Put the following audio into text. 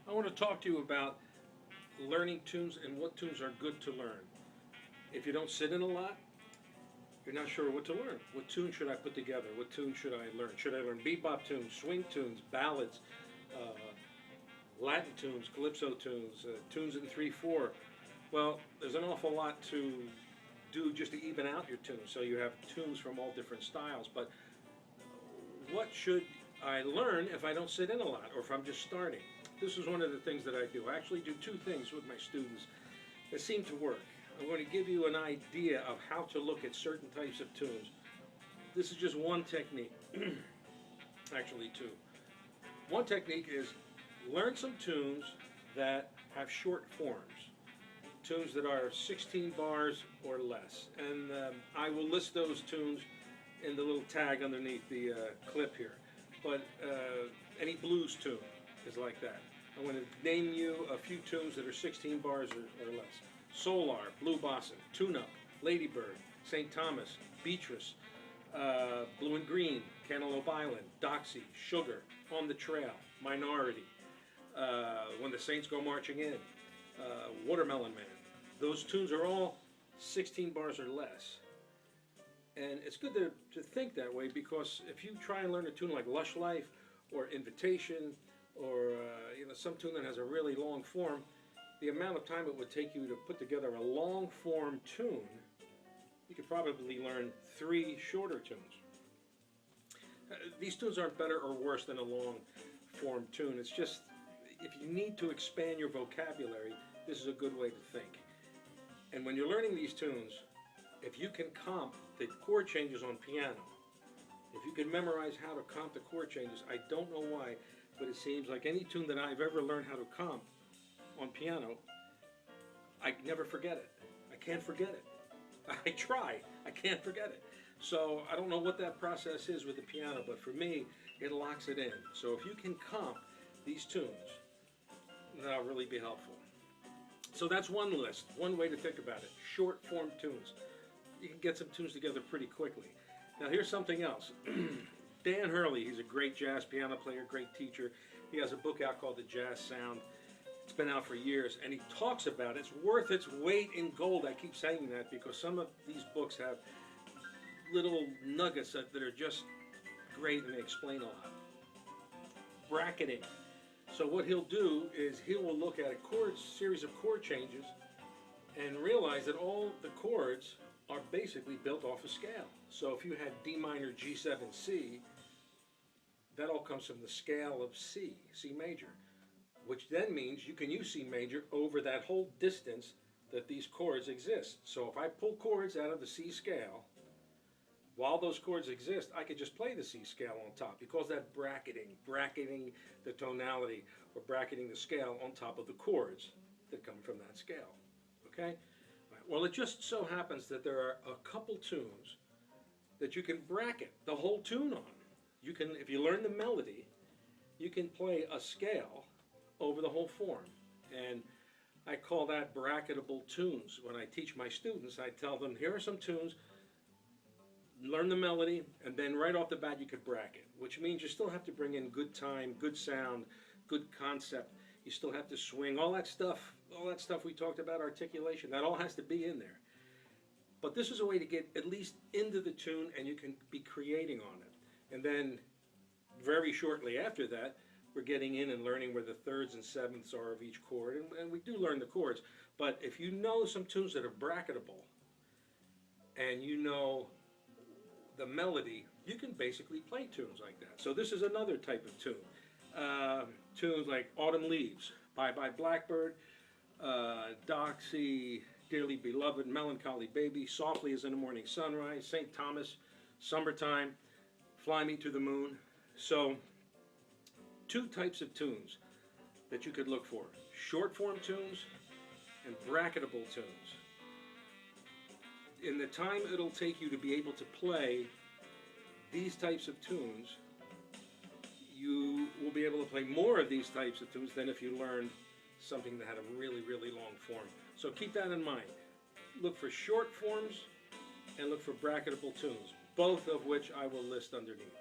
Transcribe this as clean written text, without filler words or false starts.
I want to talk to you about learning tunes and what tunes are good to learn. If you don't sit in a lot, you're not sure what to learn. What tune should I put together? What tune should I learn? Should I learn bebop tunes, swing tunes, ballads, uh, Latin tunes, calypso tunes, tunes in 3/4? Well, there's an awful lot to do just to even out your tunes. So you have tunes from all different styles. But what should I learn if I don't sit in a lot or if I'm just starting? This is one of the things that I do. I actually do two things with my students that seem to work. I'm going to give you an idea of how to look at certain types of tunes. This is just one technique, actually two. One technique is learn some tunes that have short forms, tunes that are 16 bars or less. And I will list those tunes in the little tag underneath the clip here. But any blues tune is like that. I'm going to name you a few tunes that are 16 bars or less. Solar, Blue Bossa, Tune Up, Ladybird, St. Thomas, Beatrice, Blue and Green, Cantaloupe Island, Doxy, Sugar, On the Trail, Minority, When the Saints Go Marching In, Watermelon Man. Those tunes are all 16 bars or less. And it's good to think that way, because if you try and learn a tune like Lush Life or Invitation or some tune that has a really long form, the amount of time it would take you to put together a long form tune, you could probably learn 3 shorter tunes. These tunes aren't better or worse than a long form tune. It's just, if you need to expand your vocabulary, this is a good way to think. And when you're learning these tunes, if you can comp the chord changes on piano, if you can memorize how to comp the chord changes, I don't know why, but it seems like any tune that I've ever learned how to comp on piano, I never forget it. I can't forget it. I try, I can't forget it. So I don't know what that process is with the piano, but for me, it locks it in. So if you can comp these tunes, that'll really be helpful. So that's one list, one way to think about it. Short form tunes. You can get some tunes together pretty quickly. Now here's something else. Dan Hurley, he's a great jazz piano player, great teacher. He has a book out called The Jazz Sound. It's been out for years, and he talks about it. It's worth its weight in gold. I keep saying that because some of these books have little nuggets that are just great, and they explain a lot. Bracketing. So what he'll do is he will look at a series of chord changes and realize that all the chords are basically built off a scale. So if you had D minor, G7, C, that all comes from the scale of C, C major, which then means you can use C major over that whole distance that these chords exist. So if I pull chords out of the C scale, while those chords exist, I could just play the C scale on top. Because that bracketing the tonality, or bracketing the scale on top of the chords that come from that scale. Okay? Well, it just so happens that there are a couple tunes that you can bracket the whole tune on. You can, if you learn the melody, you can play a scale over the whole form. And I call that bracketable tunes. When I teach my students, I tell them, here are some tunes, learn the melody, and then right off the bat you could bracket, which means you still have to bring in good time, good sound, good concept. You still have to swing, all that stuff we talked about, articulation, that all has to be in there. But this is a way to get at least into the tune, and you can be creating on it. And then very shortly after that, we're getting in and learning where the thirds and sevenths are of each chord, and we do learn the chords. But if you know some tunes that are bracketable, and you know the melody, you can basically play tunes like that. So this is another type of tune. Tunes like Autumn Leaves, Bye Blackbird, Doxy, Dearly Beloved, Melancholy Baby, Softly as in the Morning Sunrise, St. Thomas, Summertime, Fly Me to the Moon. So two types of tunes that you could look for: short form tunes and bracketable tunes. In the time it'll take you to be able to play these types of tunes, you will be able to play more of these types of tunes than if you learned something that had a really, really long form. So keep that in mind. Look for short forms and look for bracketable tunes, both of which I will list underneath.